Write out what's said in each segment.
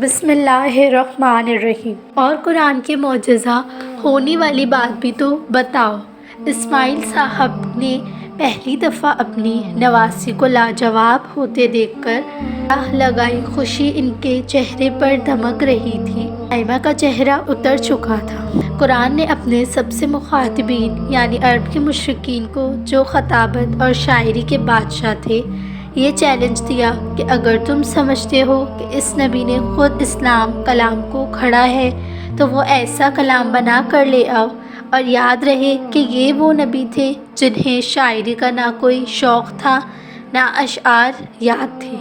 بسم اللہ الرحمن الرحیم۔ اور قرآن کے معجزہ ہونے والی بات بھی تو بتاؤ۔ اسماعیل صاحب نے پہلی دفعہ اپنی نواسی کو لاجواب ہوتے دیکھ کر آہ لگائی۔ خوشی ان کے چہرے پر دمک رہی تھی۔ نائمہ کا چہرہ اتر چکا تھا۔ قرآن نے اپنے سب سے مخاطبین یعنی عرب کے مشرکین کو، جو خطابت اور شاعری کے بادشاہ تھے، یہ چیلنج دیا کہ اگر تم سمجھتے ہو کہ اس نبی نے خود اسلام کلام کو کھڑا ہے تو وہ ایسا کلام بنا کر لے آؤ، اور یاد رہے کہ یہ وہ نبی تھے جنہیں شاعری کا نہ کوئی شوق تھا نہ اشعار یاد تھے۔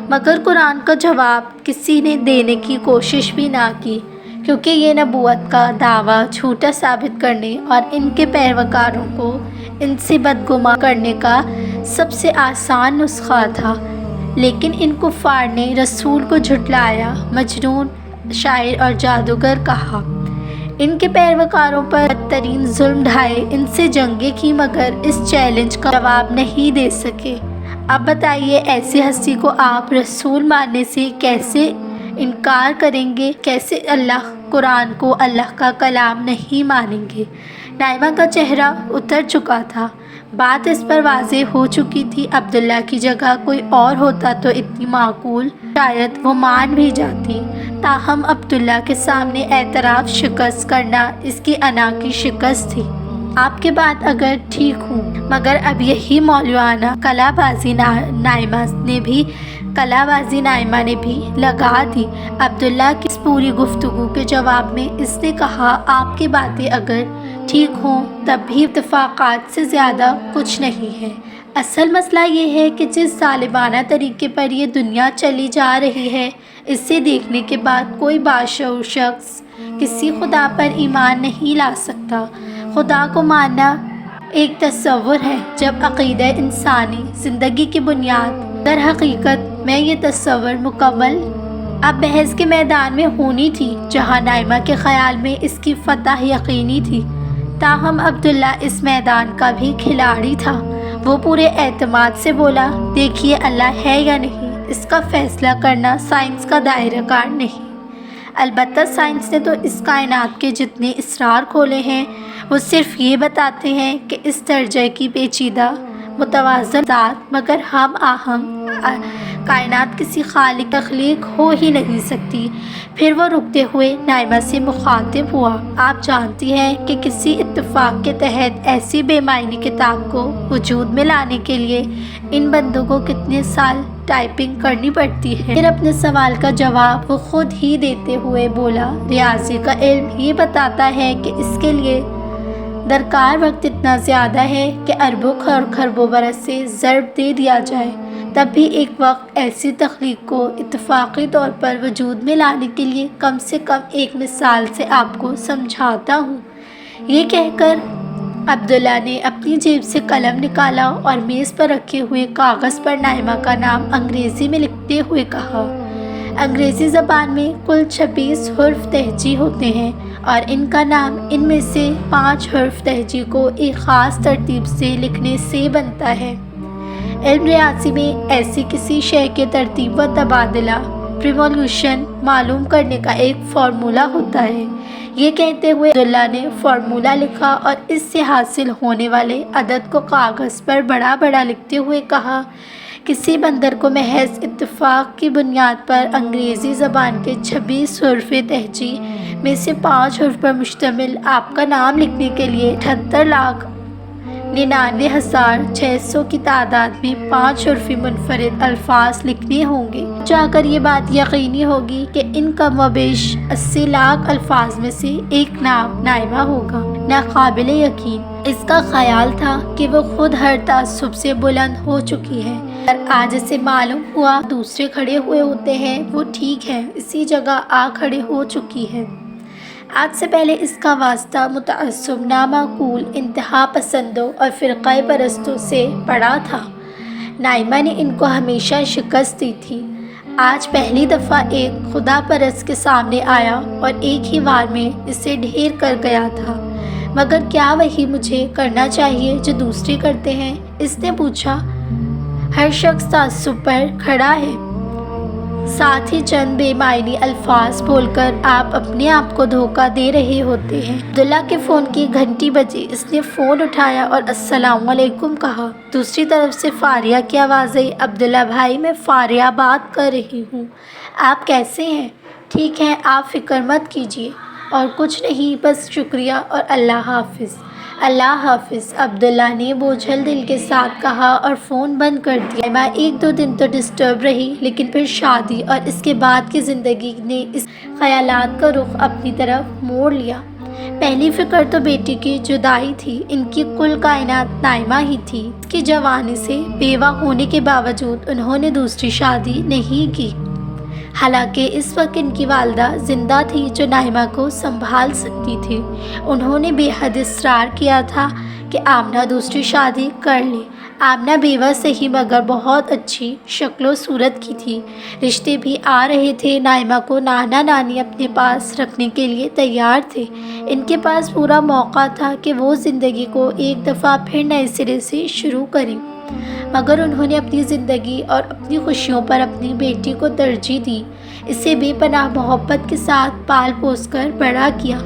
مگر قرآن کا جواب کسی نے دینے کی کوشش بھی نہ کی، کیونکہ یہ نبوت کا دعویٰ جھوٹا ثابت کرنے اور ان کے پیروکاروں کو ان سے بدگمان کرنے کا سب سے آسان نسخہ تھا۔ لیکن ان کفار نے رسول کو جھٹلایا، مجنون، شاعر اور جادوگر کہا۔ ان کے پیروکاروں پر بدترین ظلم ڈھائے، ان سے جنگیں کی، مگر اس چیلنج کا جواب نہیں دے سکے۔ اب بتائیے ایسی ہستی کو آپ رسول ماننے سے کیسے انکار کریں گے؟ کیسے اللہ قرآن کو اللہ کا کلام نہیں مانیں گے؟ نائمہ کا چہرہ اتر چکا تھا۔ بات اس پر واضح ہو چکی تھی۔ عبداللہ کی جگہ کوئی اور ہوتا تو اتنی معقول شاید وہ مان بھی جاتی، تاہم عبداللہ کے سامنے اعتراف شکست کرنا اس کی انا کی شکست تھی۔ آپ کے بات اگر ٹھیک ہوں، مگر اب یہی مولیانہ کلا بازی نائمہ نے بھی لگا دی۔ عبداللہ کی اس پوری گفتگو کے جواب میں اس نے کہا، آپ کی باتیں اگر ٹھیک ہوں تب بھی اتفاقات سے زیادہ کچھ نہیں ہے۔ اصل مسئلہ یہ ہے کہ جس ظالمانہ طریقے پر یہ دنیا چلی جا رہی ہے، اسے دیکھنے کے بعد کوئی باشعور شخص کسی خدا پر ایمان نہیں لا سکتا۔ خدا کو ماننا ایک تصور ہے، جب عقیدہ انسانی زندگی کی بنیاد۔ در حقیقت میں یہ تصور مکمل اب بحث کے میدان میں ہونی تھی، جہاں نائمہ کے خیال میں اس کی فتح یقینی تھی۔ تاہم عبداللہ اس میدان کا بھی کھلاڑی تھا۔ وہ پورے اعتماد سے بولا، دیکھیے اللہ ہے یا نہیں، اس کا فیصلہ کرنا سائنس کا دائرہ کار نہیں۔ البتہ سائنس نے تو اس کائنات کے جتنے اسرار کھولے ہیں، وہ صرف یہ بتاتے ہیں کہ اس درجے کی پیچیدہ متوازن ذات مگر ہم آہنگ کائنات کسی خالق تخلیق ہو ہی نہیں سکتی۔ پھر وہ رکتے ہوئے نائمہ سے مخاطب ہوا، آپ جانتی ہیں کہ کسی اتفاق کے تحت ایسی بے معنی کتاب کو وجود میں لانے کے لیے ان بندوں کو کتنے سال ٹائپنگ کرنی پڑتی ہے؟ پھر اپنے سوال کا جواب وہ خود ہی دیتے ہوئے بولا، ریاضی کا علم یہ بتاتا ہے کہ اس کے لیے درکار وقت اتنا زیادہ ہے کہ اربوں اور خربوں برس سے ضرب دے دیا جائے، تب بھی ایک وقت ایسی تخلیق کو اتفاقی طور پر وجود میں لانے کے لیے کم سے کم ایک مثال سے آپ کو سمجھاتا ہوں۔ یہ کہہ کر عبداللہ نے اپنی جیب سے قلم نکالا اور میز پر رکھے ہوئے کاغذ پر نائمہ کا نام انگریزی میں لکھتے ہوئے کہا، انگریزی زبان میں کل 26 حرف تہجی ہوتے ہیں، اور ان کا نام ان میں سے 5 حرف تہجی کو ایک خاص ترتیب سے لکھنے سے بنتا ہے۔ علم ریاضی میں ایسی کسی شے کے ترتیب و تبادلہ پریمولوشن معلوم کرنے کا ایک فارمولہ ہوتا ہے۔ یہ کہتے ہوئے عبداللہ نے فارمولہ لکھا اور اس سے حاصل ہونے والے عدد کو کاغذ پر بڑا بڑا لکھتے ہوئے کہا، کسی بندر کو محض اتفاق کی بنیاد پر انگریزی زبان کے 26 حروف تہجی میں سے 5 حروف پر مشتمل آپ کا نام لکھنے کے لیے 78,99,600 کی تعداد میں 5 حرفی منفرد الفاظ لکھنے ہوں گے۔ جا کر یہ بات یقینی ہوگی کہ ان کم و بیش 80 لاکھ الفاظ میں سے ایک نام نائمہ ہوگا۔ ناقابل یقین اس کا خیال تھا کہ وہ خود ہر تعصب سے بلند ہو چکی ہے، اور آج اسے معلوم ہوا دوسرے کھڑے ہوئے ہوتے ہیں، وہ ٹھیک ہے اسی جگہ آ کھڑے ہو چکی ہے۔ آج سے پہلے اس کا واسطہ متعصب، نامعقول، انتہا پسندوں اور فرقہ پرستوں سے پڑا تھا۔ نائمہ نے ان کو ہمیشہ شکست دی تھی۔ آج پہلی دفعہ ایک خدا پرست کے سامنے آیا اور ایک ہی وار میں اسے ڈھیر کر گیا تھا۔ مگر کیا وہی مجھے کرنا چاہیے جو دوسرے کرتے ہیں؟ اس نے پوچھا۔ ہر شخص تعصب پر کھڑا ہے، ساتھ ہی چند بے معنی الفاظ بول کر آپ اپنے آپ کو دھوکہ دے رہے ہوتے ہیں۔ عبداللہ کے فون کی گھنٹی بجی، اس نے فون اٹھایا اور السلام علیکم کہا۔ دوسری طرف سے فاریہ کی آواز آئی، عبداللہ بھائی میں فاریہ بات کر رہی ہوں، آپ کیسے ہیں؟ ٹھیک ہے، آپ فکر مت کیجیے، اور کچھ نہیں، بس شکریہ اور اللہ حافظ۔ اللہ حافظ، عبداللہ نے بوجھل دل کے ساتھ کہا اور فون بند کر دیا۔ نائمہ ایک دو دن تو ڈسٹرب رہی، لیکن پھر شادی اور اس کے بعد کی زندگی نے اس خیالات کا رخ اپنی طرف موڑ لیا۔ پہلی فکر تو بیٹی کی جدائی تھی، ان کی کل کائنات نائمہ ہی تھی۔ اس کی جوانی سے بیوہ ہونے کے باوجود انہوں نے دوسری شادی نہیں کی، حالانکہ اس وقت ان کی والدہ زندہ تھی جو نائمہ کو سنبھال سکتی تھی۔ انہوں نے بے حد اصرار کیا تھا کہ آمنہ دوسری شادی کر لے۔ آمنہ بیوہ صحیح مگر بہت اچھی شکل و صورت کی تھی، رشتے بھی آ رہے تھے، نائمہ کو نانا نانی اپنے پاس رکھنے کے لیے تیار تھے۔ ان کے پاس پورا موقع تھا کہ وہ زندگی کو ایک دفعہ پھر نئے سرے سے شروع کریں، مگر انہوں نے اپنی زندگی اور اپنی خوشیوں پر اپنی بیٹی کو ترجیح دی، اسے بے پناہ محبت کے ساتھ پال پوس کر بڑا کیا،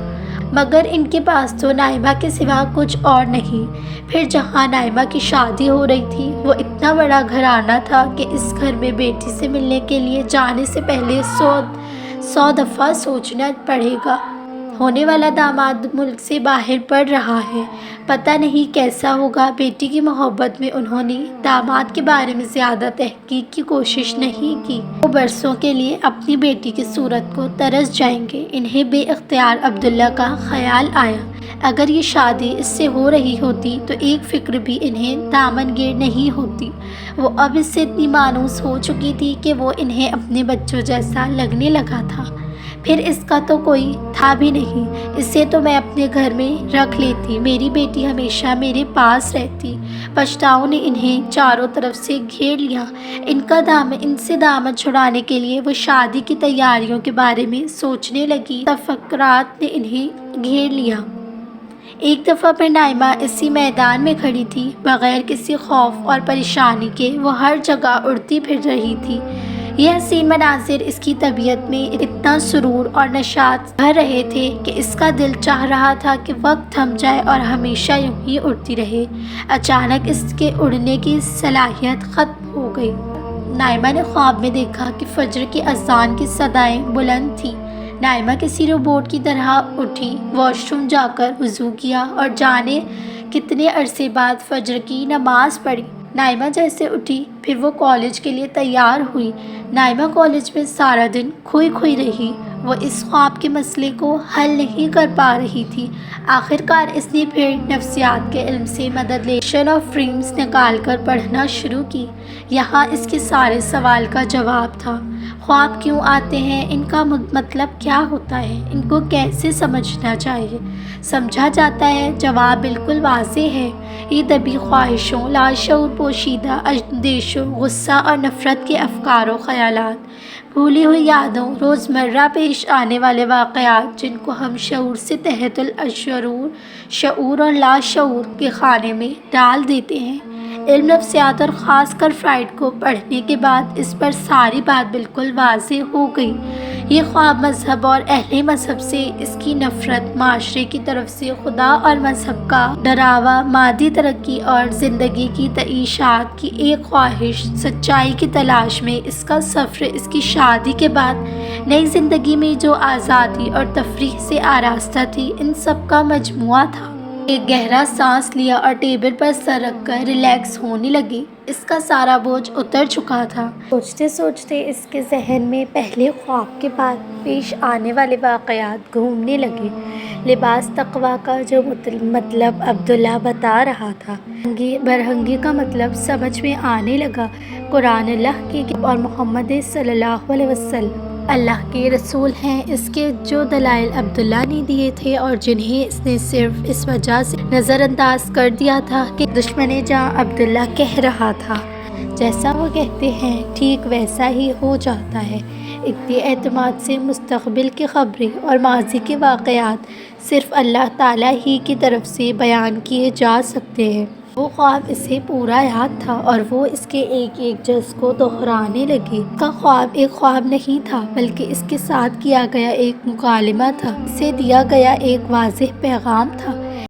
مگر ان کے پاس تو نائمہ کے سوا کچھ اور نہیں۔ پھر جہاں نائمہ کی شادی ہو رہی تھی وہ اتنا بڑا گھرانہ تھا کہ اس گھر میں بیٹی سے ملنے کے لیے جانے سے پہلے 100 دفعہ سوچنا پڑے گا۔ ہونے والا داماد ملک سے باہر پڑ رہا ہے، پتہ نہیں کیسا ہوگا۔ بیٹی کی محبت میں انہوں نے داماد کے بارے میں زیادہ تحقیق کی کوشش نہیں کی۔ وہ برسوں کے لیے اپنی بیٹی کی صورت کو ترس جائیں گے۔ انہیں بے اختیار عبداللہ کا خیال آیا، اگر یہ شادی اس سے ہو رہی ہوتی تو ایک فکر بھی انہیں دامن گیر نہیں ہوتی۔ وہ اب اس سے اتنی مانوس ہو چکی تھی کہ وہ انہیں اپنے بچوں جیسا لگنے لگا تھا۔ پھر اس کا تو کوئی تھا بھی نہیں، اسے تو میں اپنے گھر میں رکھ لیتی، میری بیٹی ہمیشہ میرے پاس رہتی۔ پچھتاؤ نے انہیں چاروں طرف سے گھیر لیا۔ ان سے دامن چھڑانے کے لیے وہ شادی کی تیاریوں کے بارے میں سوچنے لگی۔ تفکرات نے انہیں گھیر لیا۔ ایک دفعہ پھر نائمہ اسی میدان میں کھڑی تھی، بغیر کسی خوف اور پریشانی کے وہ ہر جگہ اڑتی پھر رہی تھی۔ یہ حسین مناظر اس کی طبیعت میں اتنا سرور اور نشاط بھر رہے تھے کہ اس کا دل چاہ رہا تھا کہ وقت تھم جائے اور ہمیشہ یوں ہی اڑتی رہے۔ اچانک اس کے اڑنے کی صلاحیت ختم ہو گئی۔ نائمہ نے خواب میں دیکھا کہ فجر کی اذان کی صدائیں بلند تھیں۔ نائمہ کسی روبوٹ کی طرح اٹھی، واش روم جا کر وضو کیا اور جانے کتنے عرصے بعد فجر کی نماز پڑھی۔ نائمہ جیسے اٹھی پھر وہ کالج کے لیے تیار ہوئی۔ نائمہ کالج میں سارا دن کھوئی رہی، وہ اس خواب کے مسئلے کو حل نہیں کر پا رہی تھی۔ آخر کار اس نے پھر نفسیات کے علم سے مدد لیشن آف ڈریمز نکال کر پڑھنا شروع کی۔ یہاں اس کے سارے سوال کا جواب تھا۔ خواب کیوں آتے ہیں، ان کا مطلب کیا ہوتا ہے، ان کو کیسے سمجھنا چاہیے؟ سمجھا جاتا ہے، جواب بالکل واضح ہے، یہ دبی خواہشوں، لاشعور پوشیدہ اندیشوں، غصہ اور نفرت کے افکار و خیالات، بھولی ہوئی یادوں، روزمرہ پیش آنے والے واقعات جن کو ہم شعور سے تحت الشعور، شعور اور لاشعور کے خانے میں ڈال دیتے ہیں۔ علم نفسیات اور خاص کر فرائڈ کو پڑھنے کے بعد اس پر ساری بات بالکل واضح ہو گئی۔ یہ خواب مذہب اور اہل مذہب سے اس کی نفرت، معاشرے کی طرف سے خدا اور مذہب کا ڈراوا، مادی ترقی اور زندگی کی تعیشات کی ایک خواہش، سچائی کی تلاش میں اس کا سفر، اس کی شادی کے بعد نئی زندگی میں جو آزادی اور تفریح سے آراستہ تھی، ان سب کا مجموعہ تھا۔ ایک گہرا سانس لیا اور ٹیبل پر سر رکھ کر ریلیکس ہونے لگی۔ اس کا سارا بوجھ اتر چکا تھا۔ سوچتے سوچتے اس کے ذہن میں پہلے خواب کے بعد پیش آنے والے واقعات گھومنے لگے۔ لباس تقویٰ کا جو مطلب عبداللہ بتا رہا تھا، برہنگی کا مطلب سمجھ میں آنے لگا۔ قرآن اللہ کی اور محمد صلی اللہ علیہ وسلم اللہ کے رسول ہیں، اس کے جو دلائل عبداللہ نے دیے تھے اور جنہیں اس نے صرف اس وجہ سے نظر انداز کر دیا تھا کہ دشمن جاں عبداللہ کہہ رہا تھا، جیسا وہ کہتے ہیں ٹھیک ویسا ہی ہو جاتا ہے۔ اتنے اعتماد سے مستقبل کی خبریں اور ماضی کے واقعات صرف اللہ تعالیٰ ہی کی طرف سے بیان کیے جا سکتے ہیں۔ وہ خواب اسے پورا یاد تھا اور وہ اس کے ایک ایک جز کو دہرانے لگی۔ اس کا خواب ایک خواب نہیں تھا بلکہ اس کے ساتھ کیا گیا ایک مکالمہ تھا، اسے دیا گیا ایک واضح پیغام تھا